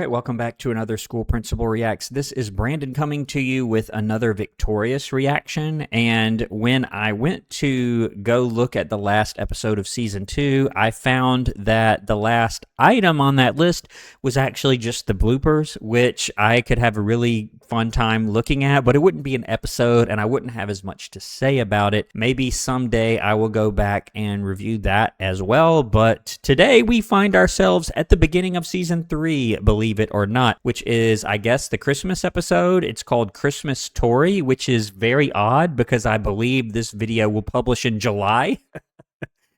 right, welcome back to another School Principal Reacts. This is Brandon coming to you with another Victorious reaction, and when I went to go look at the last episode of Season 2, I found that the last item on that list was actually just the bloopers, which I could have a really fun time looking at, but it wouldn't be an episode, and I wouldn't have as much to say about it. Maybe someday I will go back and review that as well, but today we find ourselves at the beginning of Season 3, believe it or not, which is, I guess, the Christmas episode. It's called Christmas Tori, which is very odd because I believe this video will publish in July.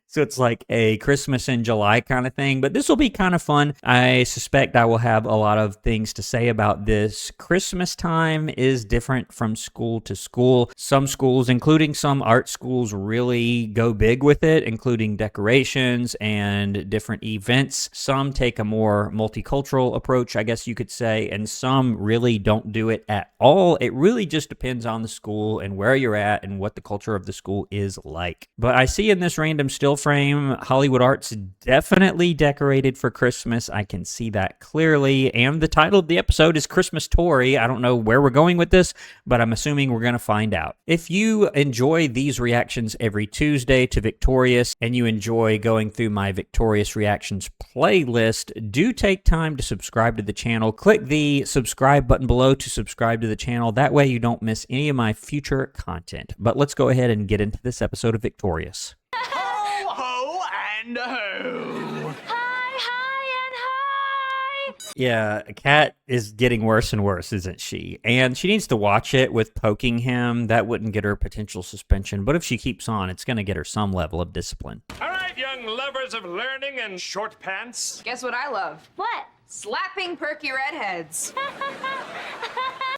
So it's like a Christmas in July kind of thing, but this will be kind of fun. I suspect I will have a lot of things to say about this. Christmas time is different from school to school. Some schools, including some art schools, really go big with it, including decorations and different events. Some take a more multicultural approach, I guess you could say, and some really don't do it at all. It really just depends on the school and where you're at and what the culture of the school is like. But I see in this random still frame, Hollywood Arts definitely decorated for Christmas. I can see that clearly. And the title of the episode is Christmas Tori. I don't know where we're going with this, but I'm assuming we're going to find out. If you enjoy these reactions every Tuesday to Victorious and you enjoy going through my Victorious Reactions playlist, do take time to subscribe to the channel. Click the subscribe button below to subscribe to the channel. That way you don't miss any of my future content. But let's go ahead and get into this episode of Victorious. And ho! Hi, and hi! Yeah, Kat is getting worse and worse, isn't she? And she needs to watch it with poking him. That wouldn't get her potential suspension, but if she keeps on, it's going to get her some level of discipline. All right, young lovers of learning and short pants. Guess what I love? What? Slapping perky redheads.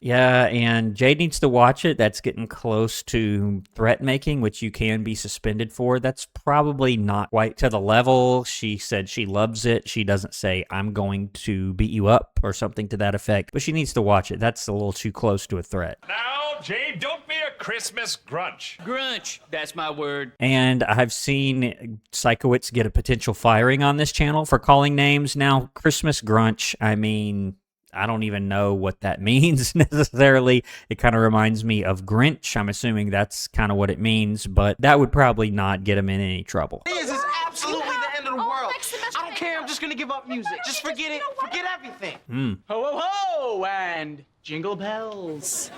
Yeah, and Jade needs to watch it. That's getting close to threat making, which you can be suspended for. That's probably not quite to the level. She said she loves it. She doesn't say, I'm going to beat you up or something to that effect, but she needs to watch it. That's a little too close to a threat. Now, Jade, don't be a Christmas grunch. Grunch, that's my word. And I've seen Psychowitz get a potential firing on this channel for calling names. Now, Christmas grunch, I mean, I don't even know what that means necessarily. It kind of reminds me of Grinch. I'm assuming that's kind of what it means, but that would probably not get him in any trouble. This is absolutely the end of the world. next semester. I don't care. I'm just gonna give up music. Just forget it. Forget everything. Ho, ho, ho, and jingle bells.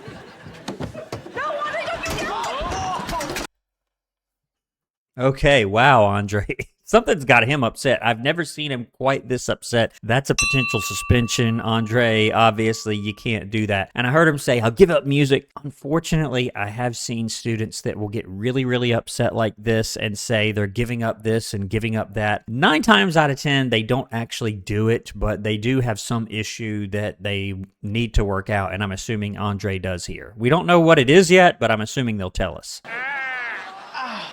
Okay, wow, Andre. Something's got him upset. I've never seen him quite this upset. That's a potential suspension, Andre. Obviously, you can't do that. And I heard him say, I'll give up music. Unfortunately, I have seen students that will get really, really upset like this and say they're giving up this and giving up that. 9 times out of 10, they don't actually do it, but they do have some issue that they need to work out, and I'm assuming Andre does here. We don't know what it is yet, but I'm assuming they'll tell us.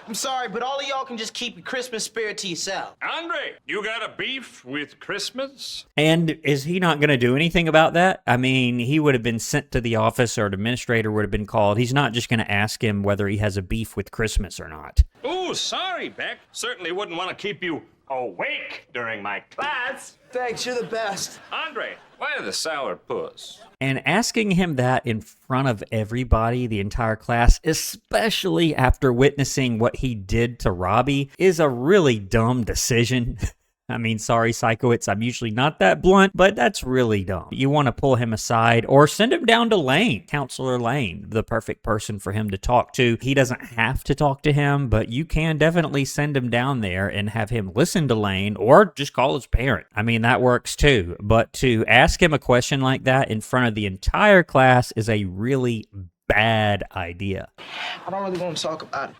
I'm sorry, but all of y'all can just keep your Christmas spirit to yourself. Andre, you got a beef with Christmas? And is he not going to do anything about that? I mean, he would have been sent to the office, or an administrator would have been called. He's not just going to ask him whether he has a beef with Christmas or not. Oh, sorry, Beck. Certainly wouldn't want to keep you awake during my class. Thanks, you're the best. Andre, why the sour puss? And asking him that in front of everybody, the entire class, especially after witnessing what he did to Robbie, is a really dumb decision. I mean, sorry, Psychowitz, I'm usually not that blunt, but that's really dumb. You want to pull him aside or send him down to Lane, Counselor Lane, the perfect person for him to talk to. He doesn't have to talk to him, but you can definitely send him down there and have him listen to Lane or just call his parent. I mean, that works too. But to ask him a question like that in front of the entire class is a really bad idea. I don't really want to talk about it.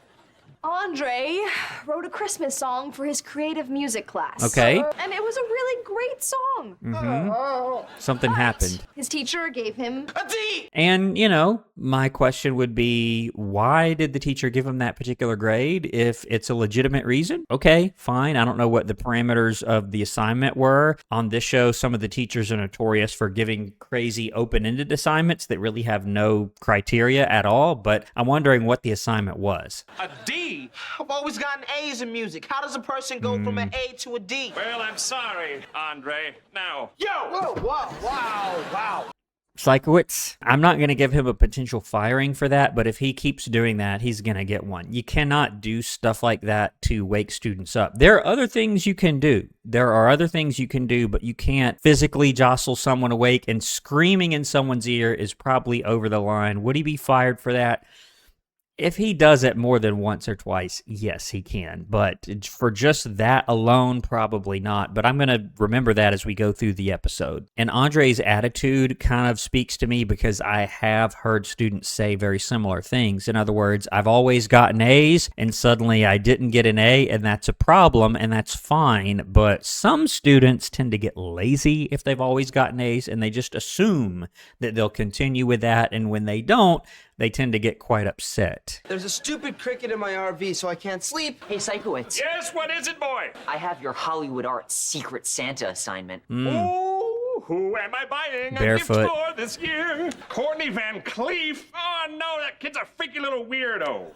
Andre wrote a Christmas song for his creative music class. Okay. And it was a really great song. Something happened. His teacher gave him A D! And, you know, my question would be, why did the teacher give him that particular grade? If it's a legitimate reason, okay, fine. I don't know what the parameters of the assignment were. On this show, some of the teachers are notorious for giving crazy open-ended assignments that really have no criteria at all, but I'm wondering what the assignment was. A D? I've always gotten A's in music. How does a person go from an A to a D? Well, I'm sorry, Andre. Now, yo! Whoa, whoa, wow. Psychowitz, I'm not going to give him a potential firing for that, but if he keeps doing that, he's going to get one. You cannot do stuff like that to wake students up. There are other things you can do. But you can't physically jostle someone awake, and screaming in someone's ear is probably over the line. Would he be fired for that? If he does it more than once or twice, yes, he can. But for just that alone, probably not. But I'm going to remember that as we go through the episode. And Andre's attitude kind of speaks to me because I have heard students say very similar things. In other words, I've always gotten A's and suddenly I didn't get an A, and that's a problem, and that's fine. But some students tend to get lazy if they've always gotten A's, and they just assume that they'll continue with that. And when they don't, they tend to get quite upset. There's a stupid cricket in my RV, so I can't sleep. Hey, Psychowitz. Yes, what is it, boy? I have your Hollywood Art Secret Santa assignment. Oh, who am I buying Barefoot. a gift for this year? Courtney Van Cleef? Oh, no, that kid's a freaky little weirdo.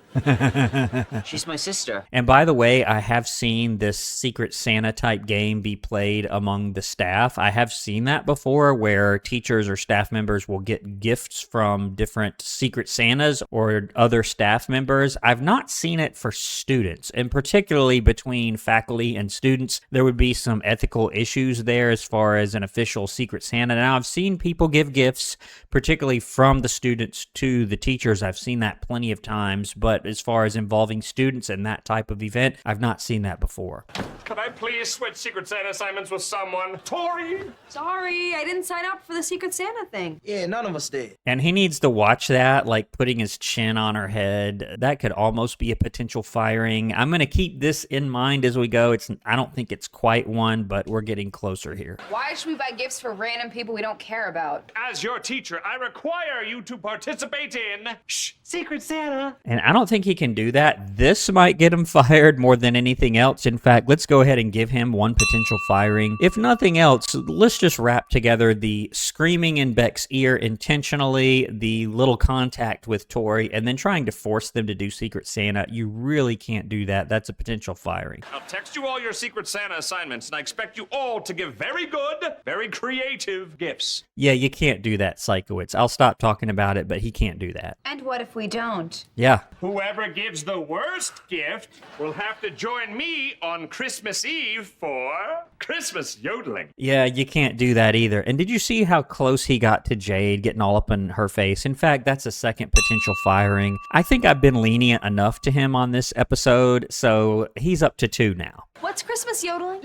She's my sister. And by the way, I have seen this Secret Santa type game be played among the staff. I have seen that before, where teachers or staff members will get gifts from different Secret Santas or other staff members. I've not seen it for students, and particularly between faculty and students, there would be some ethical issues there as far as an official Secret Santa. Now, I've seen people give gifts, particularly from the students to the teachers. I've seen that plenty of times, but as far as involving students in that type of event, I've not seen that before. Could I please switch Secret Santa assignments with someone? Tori? Sorry, I didn't sign up for the Secret Santa thing. Yeah, none of us did. And he needs to watch that, like putting his chin on her head. That could almost be a potential firing. I'm going to keep this in mind as we go. I don't think it's quite one, but we're getting closer here. Why should we buy gifts for random people we don't care about? As your teacher, I require you to participate in Secret Santa. And I don't think he can do that. This might get him fired more than anything else. In fact, let's go ahead and give him one potential firing. If nothing else, let's just wrap together the screaming in Beck's ear intentionally, the little contact with Tori, and then trying to force them to do Secret Santa. You really can't do that. That's a potential firing. I'll text you all your Secret Santa assignments, and I expect you all to give very good, very creative gifts. Yeah, you can't do that, Psychowitz. I'll stop talking about it, but he can't do that. And what if we don't? Yeah. Whoever gives the worst gift will have to join me on Christmas Eve for Christmas yodeling. Yeah, you can't do that either. And did you see how close he got to Jade, getting all up in her face? In fact, that's a second potential firing. I think I've been lenient enough to him on this episode, so he's up to 2 now. What's Christmas yodeling?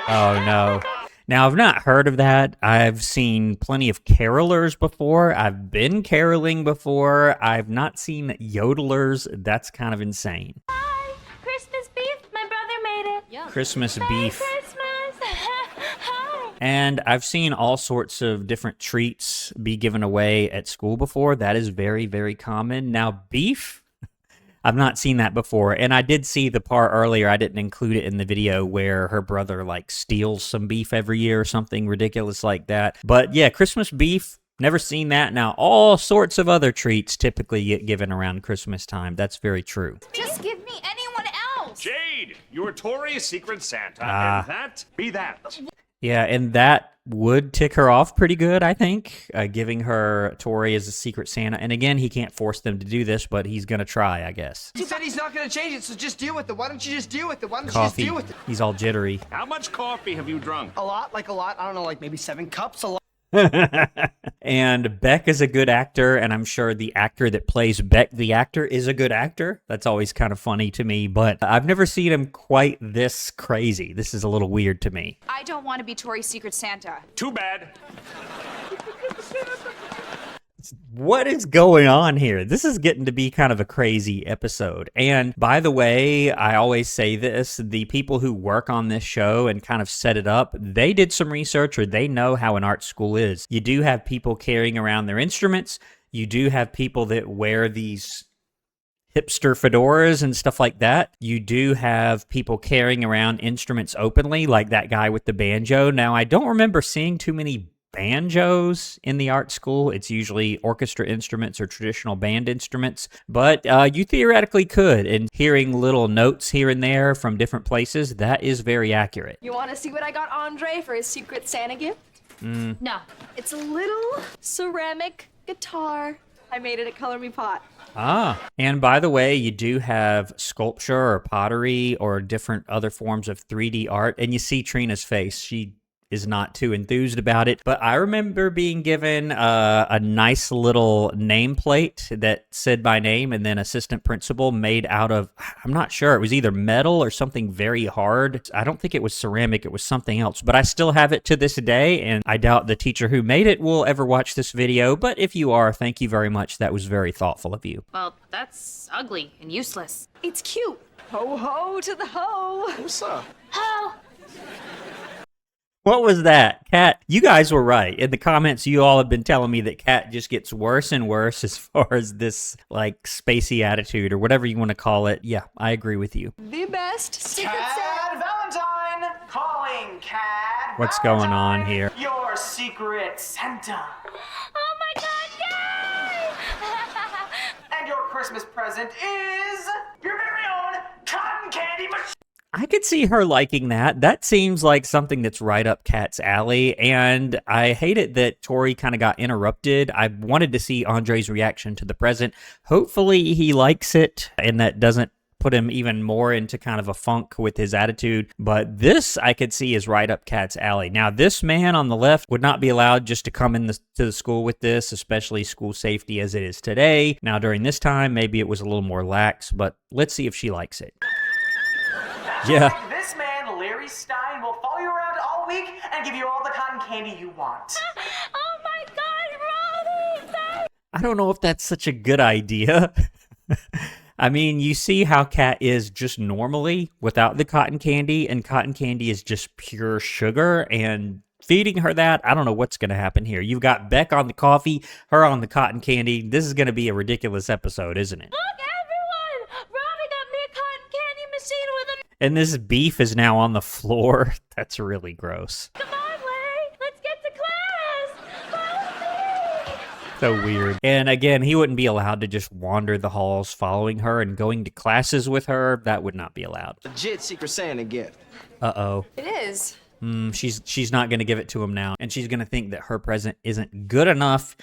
Oh, no. Now, I've not heard of that. I've seen plenty of carolers before. I've been caroling before. I've not seen yodelers. That's kind of insane. Hi, Christmas beef. My brother made it. Yeah. Christmas beef. Christmas. Hi. And I've seen all sorts of different treats be given away at school before. That is very, very common. Now, beef, I've not seen that before. And I did see the part earlier, I didn't include it in the video, where her brother like steals some beef every year or something ridiculous like that. But yeah, Christmas beef, never seen that. Now, all sorts of other treats typically get given around Christmas time. That's very true. Just give me anyone else. Jade, you're Tori's Secret Santa, and that be that. Yeah, and that would tick her off pretty good, I think, giving her Tori as a Secret Santa. And again, he can't force them to do this, but he's going to try, I guess. He said he's not going to change it, so just deal with it. Why don't you just deal with it? Why don't you Coffee. just deal with it? He's all jittery. How much coffee have you drunk? A lot. I don't know, like maybe 7 cups, a lot. And Beck is a good actor, and I'm sure the actor that plays Beck, the actor, is a good actor. That's always kind of funny to me, but I've never seen him quite this crazy. This is a little weird to me. I don't want to be Tori's Secret Santa. Too bad. What is going on here? This is getting to be kind of a crazy episode. And by the way, I always say this, the people who work on this show and kind of set it up, they did some research or they know how an art school is. You do have people carrying around their instruments. You do have people that wear these hipster fedoras and stuff like that. You do have people carrying around instruments openly, like that guy with the banjo. Now, I don't remember seeing too many banjos in the art school. It's usually orchestra instruments or traditional band instruments, but you theoretically could. And hearing little notes here and there from different places, that is very accurate. You want to see what I got Andre for his Secret Santa gift? No. It's a little ceramic guitar. I made it at Color Me Pot. Ah, and by the way, you do have sculpture or pottery or different other forms of 3D art, and you see Trina's face. She is not too enthused about it, but I remember being given a nice little nameplate that said my name and then assistant principal made out of, I'm not sure, it was either metal or something very hard. I don't think it was ceramic, it was something else, but I still have it to this day, and I doubt the teacher who made it will ever watch this video, but if you are, thank you very much. That was very thoughtful of you. Well, that's ugly and useless. It's cute. Ho ho to the ho. What's up? Oh, What was that? Kat, you guys were right. In the comments, you all have been telling me that Kat just gets worse and worse as far as this, like, spacey attitude or whatever you want to call it. Yeah, I agree with you. The best Secret Santa. Cad Valentine! Calling Cad What's going on here? Your Secret Santa. oh my God, yay! And your Christmas present is your very own cotton candy machine. I could see her liking that. That seems like something that's right up Kat's alley, and I hate it that Tori kind of got interrupted. I wanted to see Andre's reaction to the present. Hopefully he likes it, and that doesn't put him even more into kind of a funk with his attitude. But this I could see is right up Kat's alley. Now, this man on the left would not be allowed just to come to the school with this, especially school safety as it is today. Now, during this time, maybe it was a little more lax, but let's see if she likes it. Yeah. Like this man, Larry Stein, will follow you around all week and give you all the cotton candy you want. oh my God, Robbie! I don't know if that's such a good idea. I mean, you see how Kat is just normally without the cotton candy, and cotton candy is just pure sugar, and feeding her that, I don't know what's going to happen here. You've got Beck on the coffee, her on the cotton candy. This is going to be a ridiculous episode, isn't it? Look, everyone! Robbie got me a cotton candy machine with a... And this beef is now on the floor. That's really gross. Come on, Larry! Let's get to class! Follow me! So weird. And again, he wouldn't be allowed to just wander the halls following her and going to classes with her. That would not be allowed. Legit Secret Santa gift. Uh-oh. It is. She's not going to give it to him now. And she's going to think that her present isn't good enough.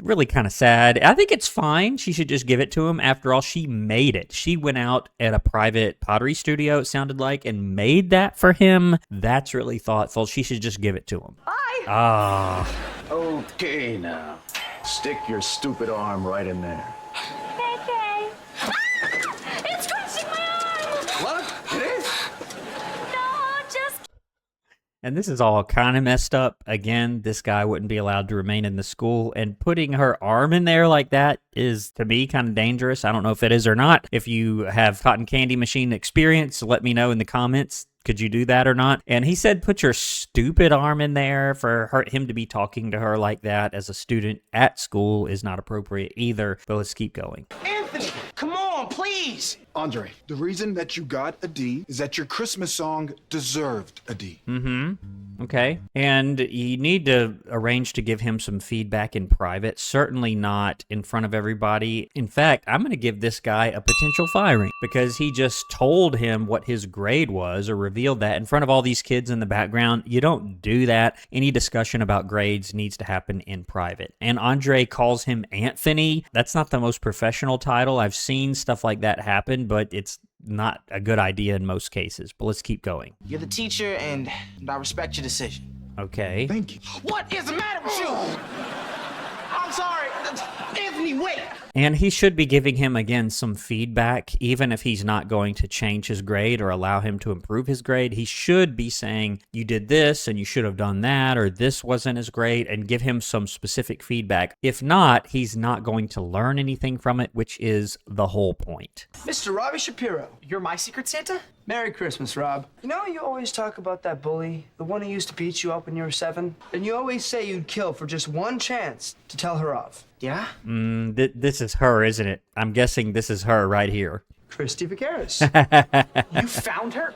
Really kind of sad. I think it's fine. She should just give it to him. After all, she made it. She went out at a private pottery studio, it sounded like, and made that for him. That's really thoughtful. She should just give it to him. Bye. Ah. Okay, now. Stick your stupid arm right in there. Okay. It's crushing my arm! What? It is? No, just... And this is all kind of messed up. Again, this guy wouldn't be allowed to remain in the school, and putting her arm in there like that is, to me, kind of dangerous. I don't know if it is or not. If you have cotton candy machine experience, let me know in the comments. Could you do that or not? And he said, put your stupid arm in there. For him to be talking to her like that as a student at school is not appropriate either. But let's keep going. Anthony, come on, please. Andre, the reason that you got a D is that your Christmas song deserved a D. Okay. And you need to arrange to give him some feedback in private, certainly not in front of everybody. In fact, I'm going to give this guy a potential firing because he just told him what his grade was or revealed that in front of all these kids in the background. You don't do that. Any discussion about grades needs to happen in private. And Andre calls him Anthony. That's not the most professional title. I've seen stuff like that happen, but it's not a good idea in most cases. But let's keep going. You're the teacher, and I respect your decision. Okay. Thank you. What is the matter with you? I'm sorry. Anthony, wait. And he should be giving him, again, some feedback, even if he's not going to change his grade or allow him to improve his grade. He should be saying, you did this and you should have done that, or this wasn't as great, and give him some specific feedback. If not, he's not going to learn anything from it, which is the whole point. Mr. Robbie Shapiro. You're my Secret Santa? Merry Christmas, Rob. You know you always talk about that bully, the one who used to beat you up when you were 7? And you always say you'd kill for just one chance to tell her off. Yeah? This is her, isn't it? I'm guessing this is her right here. Christy Vicaris. You found her?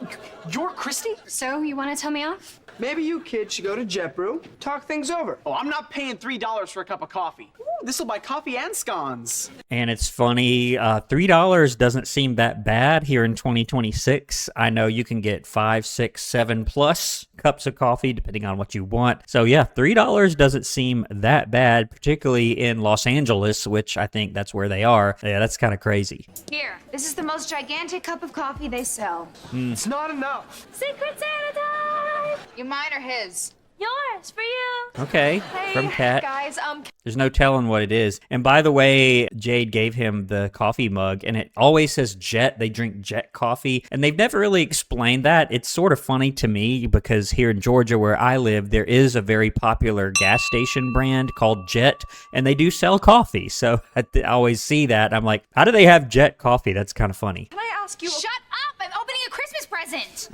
You're Christy? So, you want to tell me off? Maybe you kids should go to JetBrew, talk things over. Oh, I'm not paying $3 for a cup of coffee. Ooh, this'll buy coffee and scones. And it's funny, $3 doesn't seem that bad here in 2026. I know you can get 5, 6, 7 plus cups of coffee, depending on what you want. So yeah, $3 doesn't seem that bad, particularly in Los Angeles, which I think that's where they are. Yeah, that's kind of crazy. Here, this is the most gigantic cup of coffee they sell. It's not enough. Secret Santa time! You mine or his? Yours, for you! Okay, Hey, from Kat. guys, There's no telling what it is. And by the way, Jade gave him the coffee mug, and it always says Jet. They drink Jet coffee, and they've never really explained that. It's sort of funny to me because here in Georgia, where I live, there is a very popular gas station brand called Jet, and they do sell coffee. So I always see that. I'm like, how do they have Jet coffee? That's kind of funny. can I ask you? Shut up! I'm opening a Christmas present!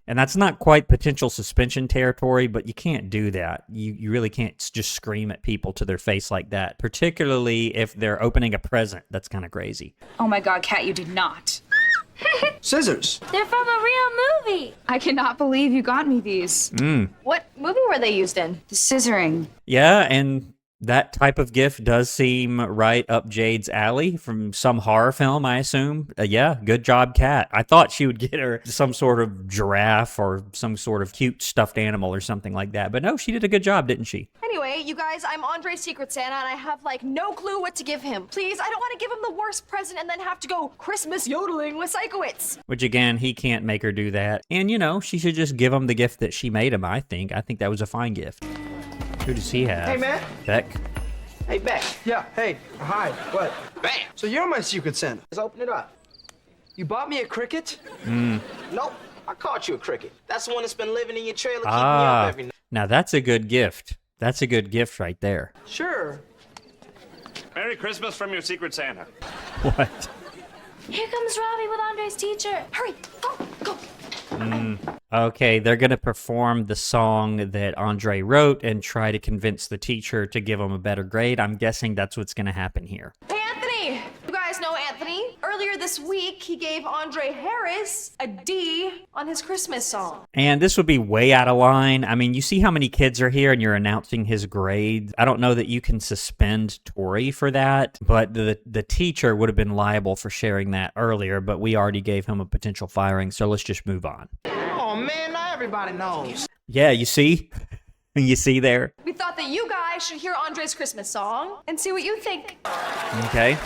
And that's not quite potential suspension territory, but you can't do that. You really can't just scream at people to their face like that, particularly if they're opening a present. That's kind of crazy. Oh my God, Kat, you did not. Scissors. They're from a real movie! I cannot believe you got me these. What movie were they used in? The scissoring. Yeah, and that type of gift does seem right up Jade's alley from some horror film, I assume. Yeah, good job, Kat. I thought she would get her some sort of giraffe or some sort of cute stuffed animal or something like that. But no, she did a good job, didn't she? Anyway, you guys, I'm Andre's Secret Santa, and I have, like, no clue what to give him. Please, I don't want to give him the worst present and then have to go Christmas yodeling with Psychowitz. Which, again, he can't make her do that. And, you know, she should just give him the gift that she made him, I think. I think that was a fine gift. Who does he have? Hey, man. Beck? Hey, Beck. Yeah, hey, hi, what? Bam. So you're my Secret Santa. Let's open it up. You bought me a cricket? Nope. I caught you a cricket. That's the one that's been living in your trailer, keeping you up every night. Now that's a good gift. That's a good gift right there. Sure. Merry Christmas from your Secret Santa. What? Here comes Robbie with Andre's teacher. Hurry, go. Okay, they're going to perform the song that Andre wrote and try to convince the teacher to give him a better grade. I'm guessing that's what's going to happen here. Hey, Anthony! You guys know Anthony? Earlier this week, he gave Andre Harris a D on his Christmas song. And this would be way out of line. I mean, you see how many kids are here and you're announcing his grade. I don't know that you can suspend Tori for that, but the teacher would have been liable for sharing that earlier, but we already gave him a potential firing, so let's just move on. Oh, man, now everybody knows. Yeah, you see? You see there? We thought that you guys should hear Andre's Christmas song and see what you think. Okay.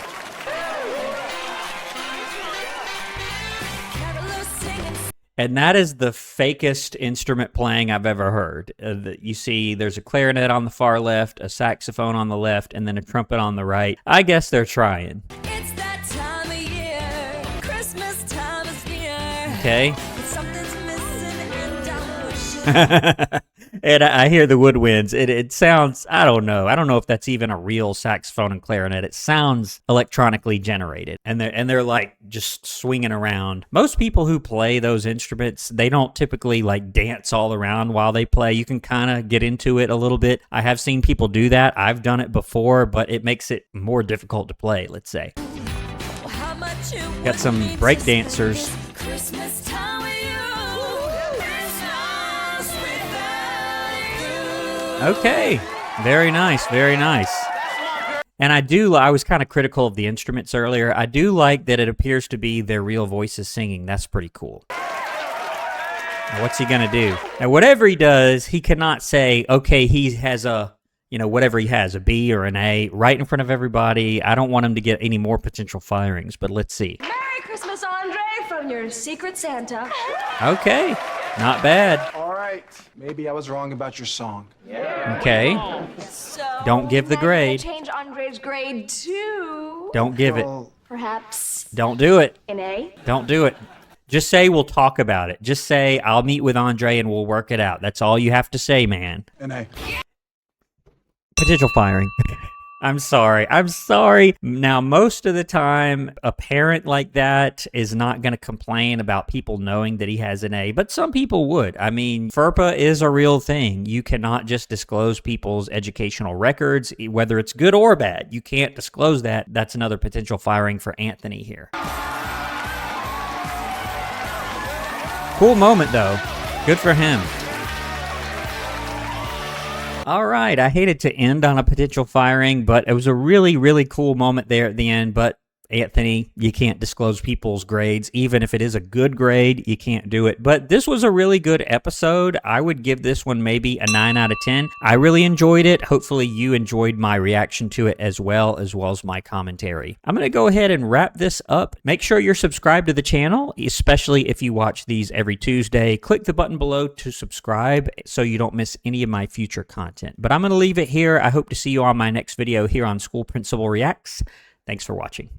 And that is the fakest instrument playing I've ever heard. You see, there's a clarinet on the far left, a saxophone on the left, and then a trumpet on the right. I guess they're trying. It's that time of year. Christmas time is near. Okay. But something's missing and I'm wishing. And I hear the woodwinds. It sounds, I don't know. I don't know if that's even a real saxophone and clarinet. It sounds electronically generated. And they're like just swinging around. Most people who play those instruments, they don't typically like dance all around while they play. You can kind of get into it a little bit. I have seen people do that. I've done it before, but it makes it more difficult to play, let's say. How much you Got would some mean to break dancers. spend Christmas time with you. Christmas without you. Okay. Very nice. Very nice. And I was kind of critical of the instruments earlier. I do like that it appears to be their real voices singing. That's pretty cool. Now, what's he going to do? Now, whatever he does, he cannot say, okay, he has whatever he has, a B or an A, right in front of everybody. I don't want him to get any more potential firings, but let's see. Merry Christmas, Andre, from your Secret Santa. Okay. Not bad. All right. Maybe I was wrong about your song. Okay. So Don't give the then grade. We'll change Andre's grade to Don't give it. Well, Perhaps Don't do it. an A? Don't do it. Just say we'll talk about it. Just say I'll meet with Andre and we'll work it out. That's all you have to say, man. an A. Potential firing. I'm sorry. I'm sorry. Now, most of the time, a parent like that is not going to complain about people knowing that he has an A, but some people would. I mean, FERPA is a real thing. You cannot just disclose people's educational records, whether it's good or bad. You can't disclose that. That's another potential firing for Anthony here. Cool moment, though. Good for him. All right, I hated to end on a potential firing, but it was a really, really cool moment there at the end. But Anthony, you can't disclose people's grades. Even if it is a good grade, you can't do it. But this was a really good episode. I would give this one maybe a 9 out of 10. I really enjoyed it. Hopefully you enjoyed my reaction to it as well as my commentary. I'm going to go ahead and wrap this up. Make sure you're subscribed to the channel, especially if you watch these every Tuesday. Click the button below to subscribe so you don't miss any of my future content. But I'm going to leave it here. I hope to see you on my next video here on School Principal Reacts. Thanks for watching.